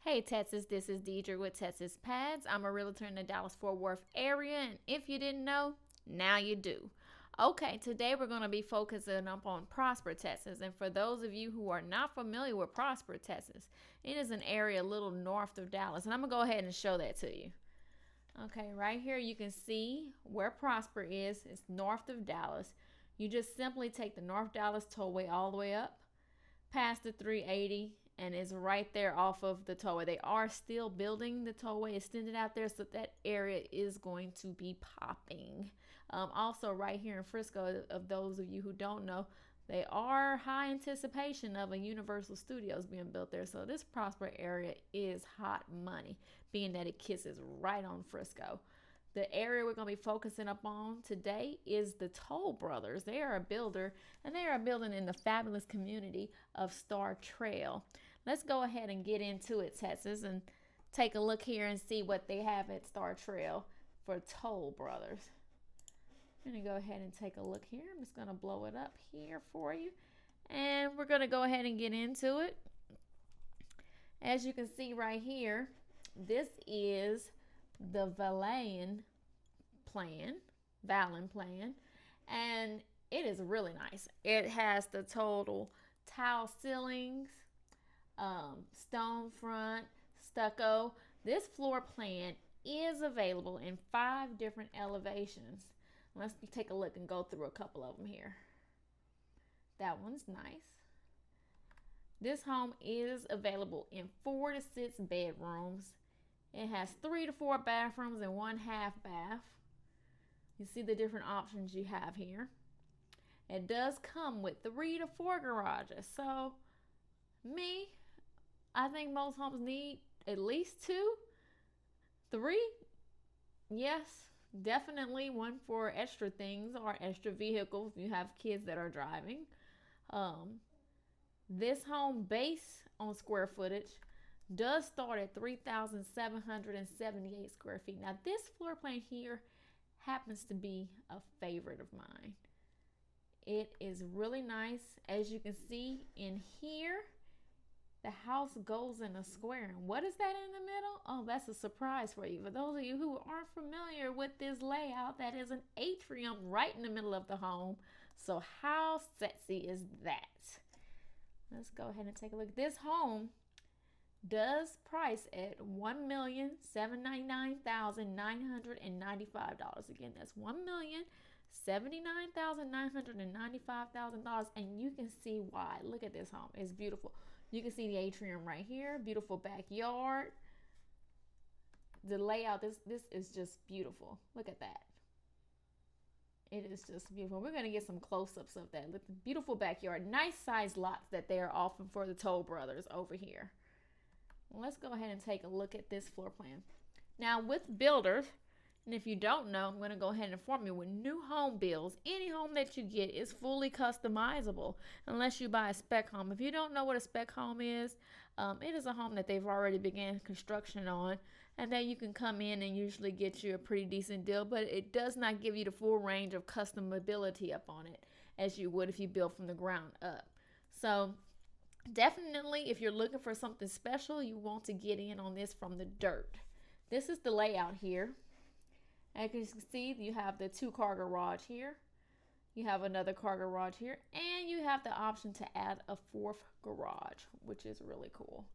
Hey Texas, this is Deidra with TexasPads. I'm a realtor in the Dallas-Fort Worth area, and if you didn't know, now you do. Okay, today we're going to be focusing up on Prosper, Texas. And for those of you who are not familiar with Prosper, Texas, it is an area a little north of Dallas. And I'm going to go ahead and show that to you. Okay, right here you can see where Prosper is. It's north of Dallas. You just simply take the North Dallas Tollway all the way up past the 380, and it's right there off of the tollway. They are still building the tollway extended out there, so that area is going to be popping. Also, right here in Frisco, of those of you who don't know, they are high anticipation of a Universal Studios being built there. So this Prosper area is hot money, being that it kisses right on Frisco. The area we're going to be focusing up on today is the Toll Brothers. They are a builder, and they are building in the fabulous community of Star Trail. Let's go ahead and get into it, Texas, and take a look here and see what they have at Star Trail for Toll Brothers. I'm going to go ahead and take a look here. I'm just going to blow it up here for you, and we're going to go ahead and get into it. As you can see right here, this is the Valen Plan, and it is really nice. It has the total tile ceilings, stone front, stucco. This floor plan is available in 5 different elevations. Let's take a look and go through a couple of them here. That one's nice. This home is available in 4 to 6 bedrooms. It has 3 to 4 bathrooms and 1 half bath. You see the different options you have here. It does come with 3 to 4 garages. So, I think most homes need at least 2, 3. Yes, definitely one for extra things or extra vehicles if you have kids that are driving. This home base on square footage does start at 3,778 square feet. Now, this floor plan here happens to be a favorite of mine. It is really nice. As you can see in here, the house goes in a square. And what is that in the middle? Oh, that's a surprise for you. For those of you who aren't familiar with this layout, that is an atrium right in the middle of the home. So how sexy is that? Let's go ahead and take a look. This home does price at $1,799,995. Again, that's $1,079,995, and you can see why. Look at this home. It's beautiful. You can see the atrium right here. Beautiful backyard. The layout, this is just beautiful. Look at that. It is just beautiful. We're going to get some close-ups of that. Look, beautiful backyard. Nice size lots that they are offering for the Toll Brothers over here. Let's go ahead and take a look at this floor plan. Now, with builders, and if you don't know, I'm going to go ahead and inform you, with new home builds, any home that you get is fully customizable unless you buy a spec home. If you don't know what a spec home is, it is a home that they've already began construction on, and that you can come in and usually get you a pretty decent deal, but it does not give you the full range of customability up on it as you would if you build from the ground up. So definitely, if you're looking for something special, you want to get in on this from the dirt. This is the layout here. As you can see, you have the 2-car garage here. You have another car garage here. And you have the option to add a 4th garage, which is really cool.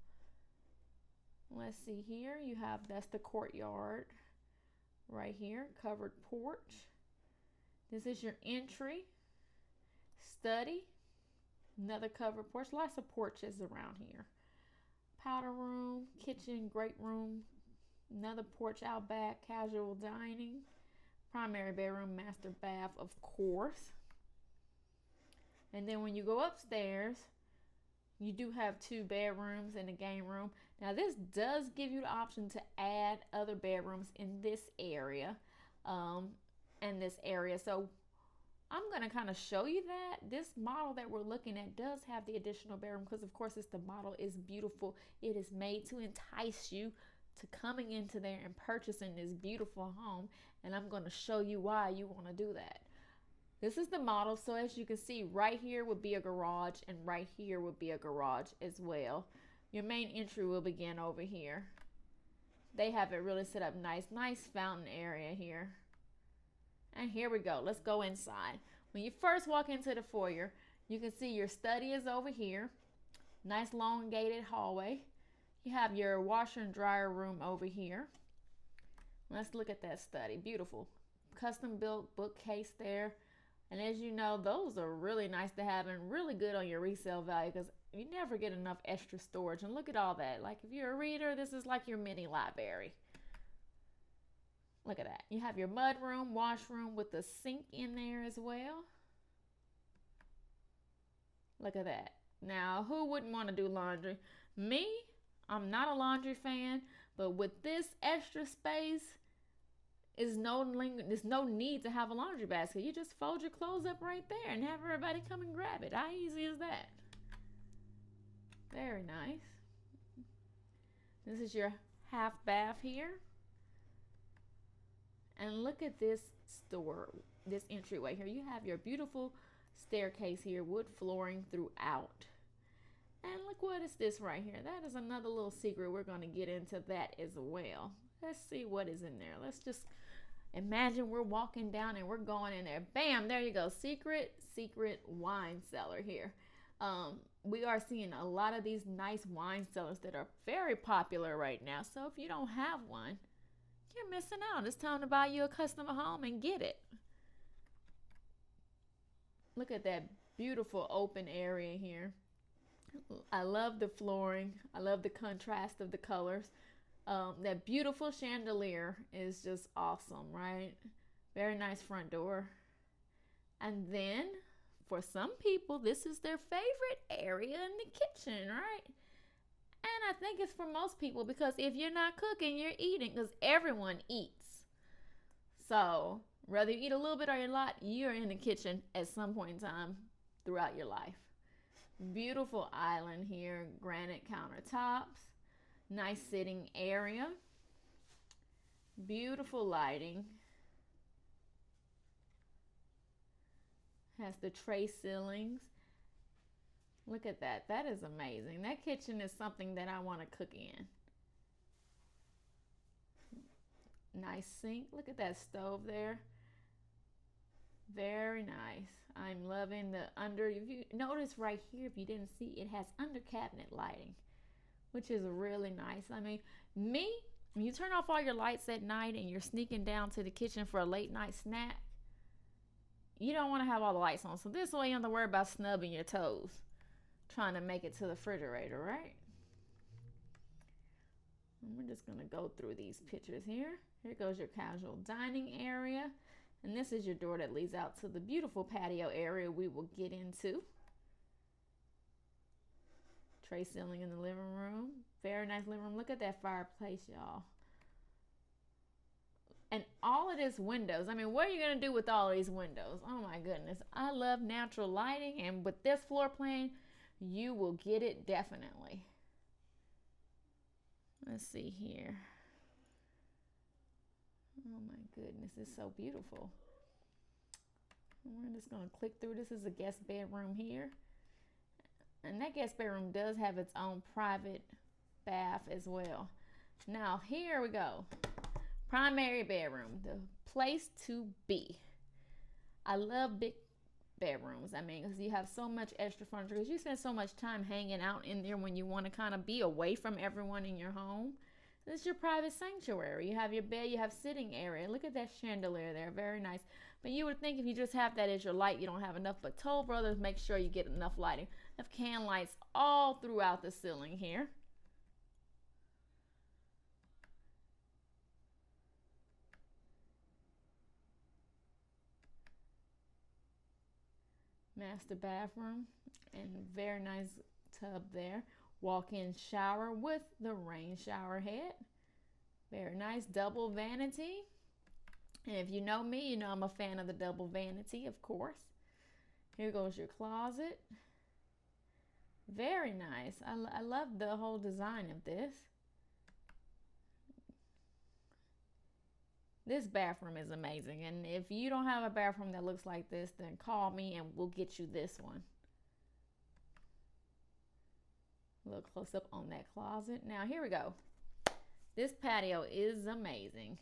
Let's see here. You have, that's the courtyard right here. Covered porch. This is your entry. Study. Another covered porch. Lots of porches around here. Powder room, kitchen, great room. Another porch out back, casual dining. Primary bedroom, master bath, of course. And then when you go upstairs, you do have 2 bedrooms and a game room. Now, this does give you the option to add other bedrooms in this area. So I'm going to kind of show you that. This model that we're looking at does have the additional bedroom because, of course, the model is beautiful. It is made to entice you to coming into there and purchasing this beautiful home. And I'm going to show you why you want to do that. This is the model. So as you can see, right here would be a garage, and right here would be a garage as well. Your main entry will begin over here. They have it really set up nice. Nice fountain area here. And here we go. Let's go inside. When you first walk into the foyer, you can see your study is over here. Nice elongated hallway. You have your washer and dryer room over here. Let's look at that study. Beautiful. Custom built bookcase there. And as you know, those are really nice to have and really good on your resale value because you never get enough extra storage. And look at all that. Like if you're a reader, this is like your mini library. Look at that. You have your mud room, washroom with the sink in there as well. Look at that. Now, who wouldn't want to do laundry? Me, I'm not a laundry fan, but with this extra space, there's no need to have a laundry basket. You just fold your clothes up right there and have everybody come and grab it. How easy is that? Very nice. This is your half bath here. And look at this this entryway here. You have your beautiful staircase here, wood flooring throughout. And look, what is this right here? That is another little secret. We're going to get into that as well. Let's see what is in there. Let's just imagine we're walking down and we're going in there. Bam, there you go. Secret wine cellar here. We are seeing a lot of these nice wine cellars that are very popular right now. So if you don't have one, you're missing out. It's time to buy you a custom home and get it. Look at that beautiful open area here. I love the flooring. I love the contrast of the colors. That beautiful chandelier is just awesome, right? Very nice front door. And then for some people, this is their favorite area in the kitchen, right? And I think it's for most people because if you're not cooking, you're eating because everyone eats. So whether you eat a little bit or a lot, you're in the kitchen at some point in time throughout your life. Beautiful island here, granite countertops, nice sitting area, beautiful lighting. Has the tray ceilings. Look at that. That is amazing. That kitchen is something that I want to cook in. Nice sink. Look at that stove there. Very nice. I'm loving the under. If you notice right here, if you didn't see, it has under cabinet lighting, which is really nice. I mean, when you turn off all your lights at night and you're sneaking down to the kitchen for a late night snack, you don't want to have all the lights on. So this way you don't have to worry about snubbing your toes trying to make it to the refrigerator, right? And we're just going to go through these pictures here. Here goes your casual dining area. And this is your door that leads out to the beautiful patio area we will get into. Tray ceiling in the living room. Very nice living room. Look at that fireplace, y'all. And all of this windows. I mean, what are you going to do with all of these windows? Oh my goodness. I love natural lighting. And with this floor plan, you will get it definitely. Let's see here. Oh my goodness, it's so beautiful. We're just going to click through. This is a guest bedroom here. And that guest bedroom does have its own private bath as well. Now, here we go. Primary bedroom, the place to be. I love big bedrooms. I mean, because you have so much extra furniture. Because you spend so much time hanging out in there when you want to kind of be away from everyone in your home. This is your private sanctuary. You have your bed, you have sitting area. Look at that chandelier there, very nice. But you would think if you just have that as your light, you don't have enough. But Toll Brothers make sure you get enough lighting. They have can lights all throughout the ceiling here. Master bathroom and very nice tub there. Walk-in shower with the rain shower head. Very nice. Double vanity. And if you know me, you know I'm a fan of the double vanity, of course. Here goes your closet. Very nice. I love the whole design of this. This bathroom is amazing. And if you don't have a bathroom that looks like this, then call me and we'll get you this one. A little close up on that closet. Now here we go. This patio is amazing.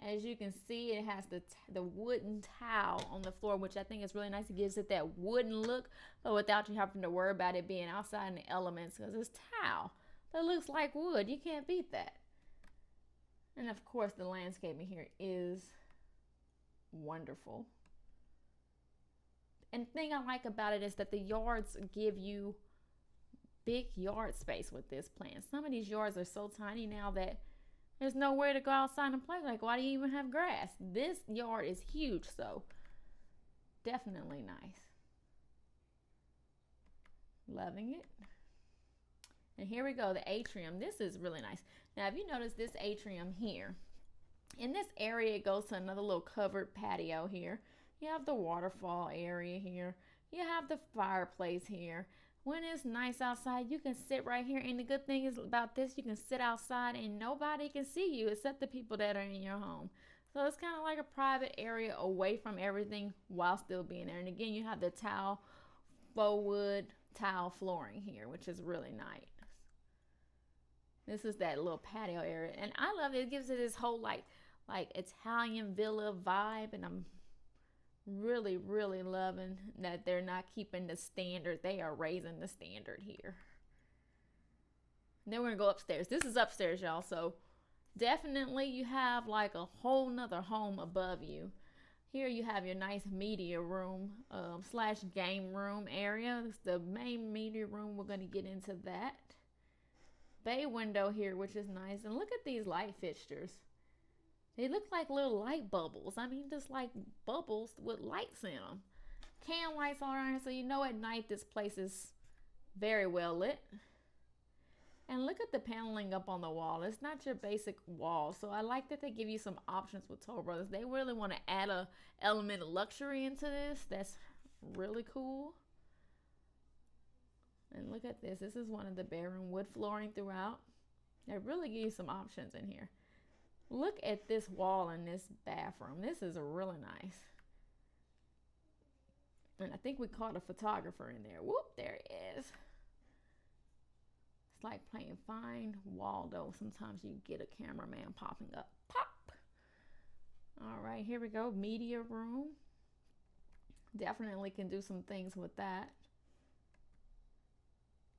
As you can see, it has the wooden tile on the floor, which I think is really nice. It gives it that wooden look, but without you having to worry about it being outside in the elements, because it's tile that looks like wood. You can't beat that. And of course, the landscaping here is wonderful. And the thing I like about it is that the yards give you big yard space with this plan. Some of these yards are so tiny now that there's nowhere to go outside and play. Like, why do you even have grass? This yard is huge, so definitely nice. Loving it. And here we go, the atrium. This is really nice. Now, if you notice this atrium here, in this area, it goes to another little covered patio here. You have the waterfall area here. You have the fireplace here. When it's nice outside, you can sit right here. And the good thing is about this, you can sit outside and nobody can see you except the people that are in your home. So it's kind of like a private area away from everything while still being there. And again, you have the tile, faux wood tile flooring here, which is really nice. This is that little patio area. And I love it. It gives it this whole like Italian villa vibe. And I'm really, really loving that they're not keeping the standard. They are raising the standard here. And then we're gonna go upstairs. This is upstairs, y'all. So definitely you have like a whole nother home above you. Here you have your nice media room slash game room area. It's the main media room. We're gonna get into that. Bay window here, which is nice. And look at these light fixtures. They look like little light bubbles. I mean, just like bubbles with lights in them. Can lights all around here, so you know at night this place is very well lit. And look at the paneling up on the wall. It's not your basic wall. So I like that they give you some options with Toll Brothers. They really want to add a element of luxury into this. That's really cool. And look at this. This is one of the bedroom, wood flooring throughout. They really give you some options in here. Look at this wall in this bathroom. This is really nice. And I think we caught a photographer in there. Whoop, there it is. It's like playing Find Waldo. Sometimes you get a cameraman popping up. Pop. All right, here we go. Media room. Definitely can do some things with that.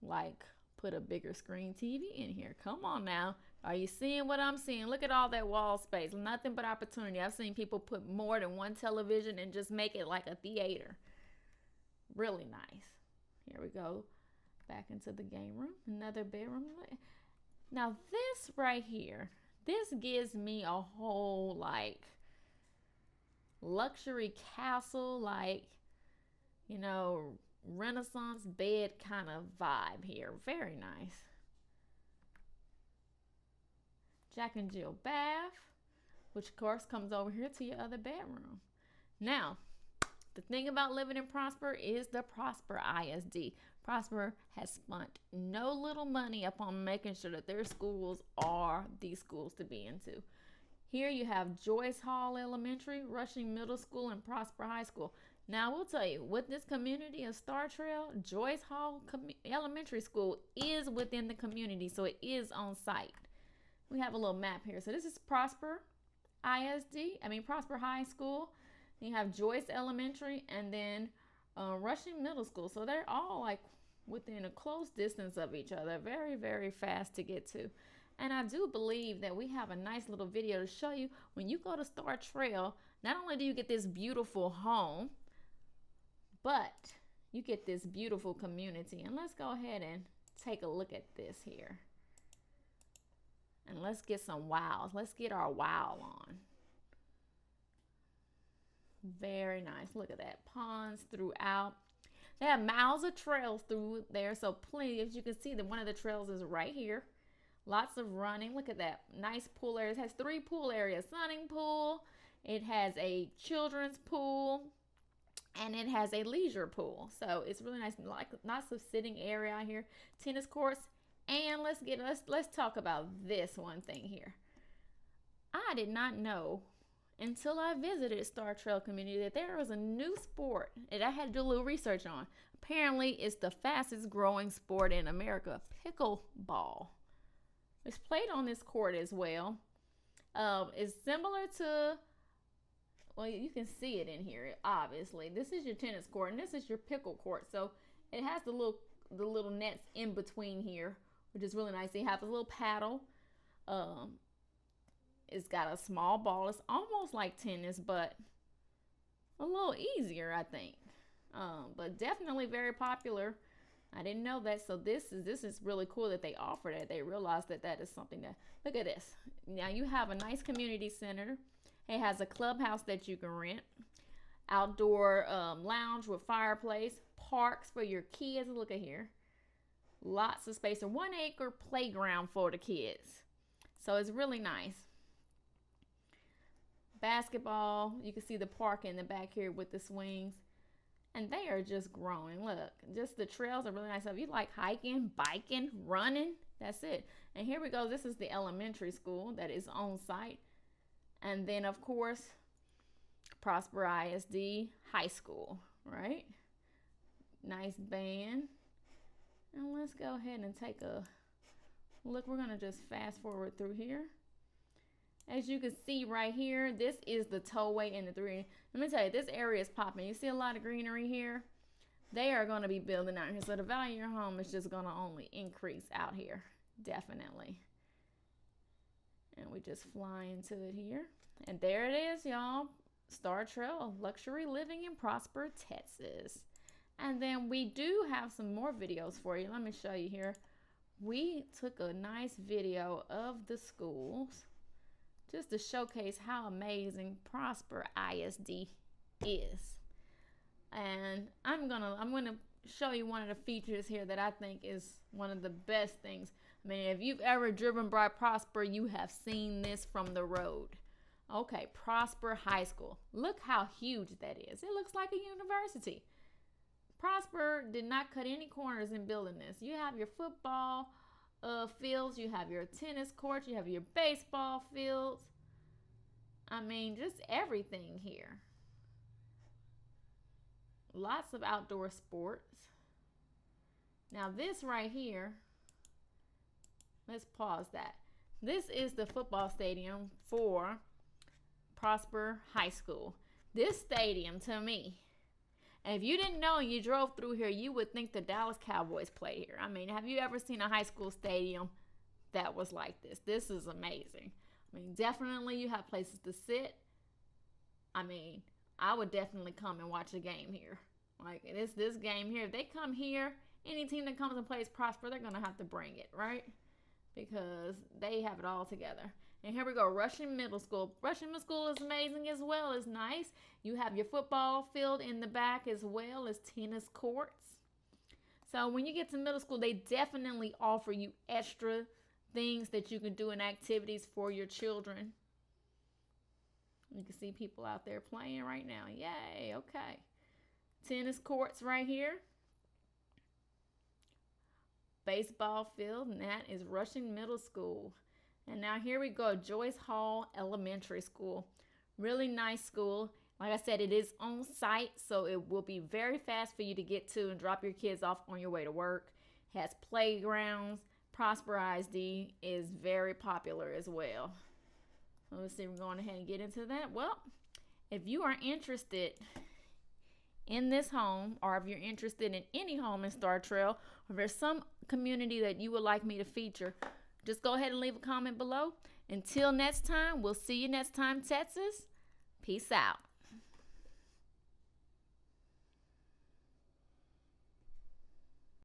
Like put a bigger screen TV in here. Come on now. Are you seeing what I'm seeing? Look at all that wall space. Nothing but opportunity. I've seen people put more than one television and just make it like a theater. Really nice. Here we go. Back into the game room. Another bedroom. Now this right here, this gives me a whole like luxury castle, like, you know, Renaissance bed kind of vibe here. Very nice. Jack and Jill bath, which of course comes over here to your other bedroom. Now, the thing about living in Prosper is the Prosper ISD. Prosper has spent no little money upon making sure that their schools are the schools to be into. Here you have Joyce Hall Elementary, Rushing Middle School, and Prosper High School. Now, I will tell you, with this community of Star Trail, Joyce Hall Elementary School is within the community, so it is on site. We have a little map here. So this is Prosper Prosper High School. You have Joyce Elementary, and then Rushing Middle School. So they're all like within a close distance of each other. Very, very fast to get to. And I do believe that we have a nice little video to show you when you go to Star Trail, not only do you get this beautiful home, but you get this beautiful community. And let's go ahead and take a look at this here. And let's get some wows. Let's get our wow on. Very nice. Look at that. Ponds throughout. They have miles of trails through there. So plenty, as you can see, that one of the trails is right here. Lots of running. Look at that. Nice pool areas. It has 3 pool areas. Sunning pool. It has a children's pool. And it has a leisure pool. So it's really nice. Like lots of sitting area out here. Tennis courts. And let's talk about this one thing here. I did not know until I visited Star Trail Community, that there was a new sport that I had to do a little research on. Apparently, it's the fastest growing sport in America, pickleball. It's played on this court as well. It's similar to, well, you can see it in here, obviously. This is your tennis court, and this is your pickle court. So it has the little nets in between here, which is really nice. They have a little paddle. It's got a small ball. It's almost like tennis, but a little easier, I think. But definitely very popular. I didn't know that, so this is really cool that they offer that. They realized that is something that, look at this. Now you have a nice community center. It has a clubhouse that you can rent, outdoor lounge with fireplace, parks for your kids. Look at here, lots of space, a 1 acre playground for the kids. So it's really nice. Basketball, you can see the park in the back here with the swings. And they are just growing. Look, just the trails are really nice. So if you like hiking, biking, running, that's it. And here we go. This is the elementary school that is on site. And then, of course, Prosper ISD High School, right? Nice band. And let's go ahead and take a look. We're going to just fast forward through here. As you can see right here, this is the tollway in the 3. Let me tell you, this area is popping. You see a lot of greenery here? They are going to be building out here. So the value of your home is just going to only increase out here. Definitely. And we just fly into it here. And there it is, y'all. Star Trail, luxury living in Prosper, Texas. And then we do have some more videos for you. Let me show you here. We took a nice video of the schools, just to showcase how amazing Prosper ISD is. And I'm gonna show you one of the features here that I think is one of the best things. I mean, if you've ever driven by Prosper, you have seen this from the road. Okay, Prosper High School. Look how huge that is. It looks like a university. Prosper did not cut any corners in building this. You have your football fields, you have your tennis courts, you have your baseball fields. I mean, just everything here. Lots of outdoor sports. Now this right here, let's pause that. This is the football stadium for Prosper High School. This stadium, to me, and if you didn't know and you drove through here, you would think the Dallas Cowboys played here. I mean, have you ever seen a high school stadium that was like this? This is amazing. I mean, definitely you have places to sit. I mean, I would definitely come and watch a game here. Like this game here, if they come here, any team that comes and plays Prosper, they're going to have to bring it, right? Because they have it all together. And here we go, Russian Middle School. Russian Middle School is amazing as well. It's nice. You have your football field in the back as well as tennis courts. So when you get to middle school, they definitely offer you extra things that you can do in activities for your children. You can see people out there playing right now. Yay, okay. Tennis courts right here. Baseball field, and that is Russian Middle School. And now here we go, Joyce Hall Elementary School. Really nice school. Like I said, it is on site, so it will be very fast for you to get to and drop your kids off on your way to work. It has playgrounds. Prosper ISD is very popular as well. So let's see, we're going ahead and get into that. Well, if you are interested in this home, or if you're interested in any home in Star Trail, or if there's some community that you would like me to feature, just go ahead and leave a comment below. Until next time, we'll see you next time, Texas. Peace out.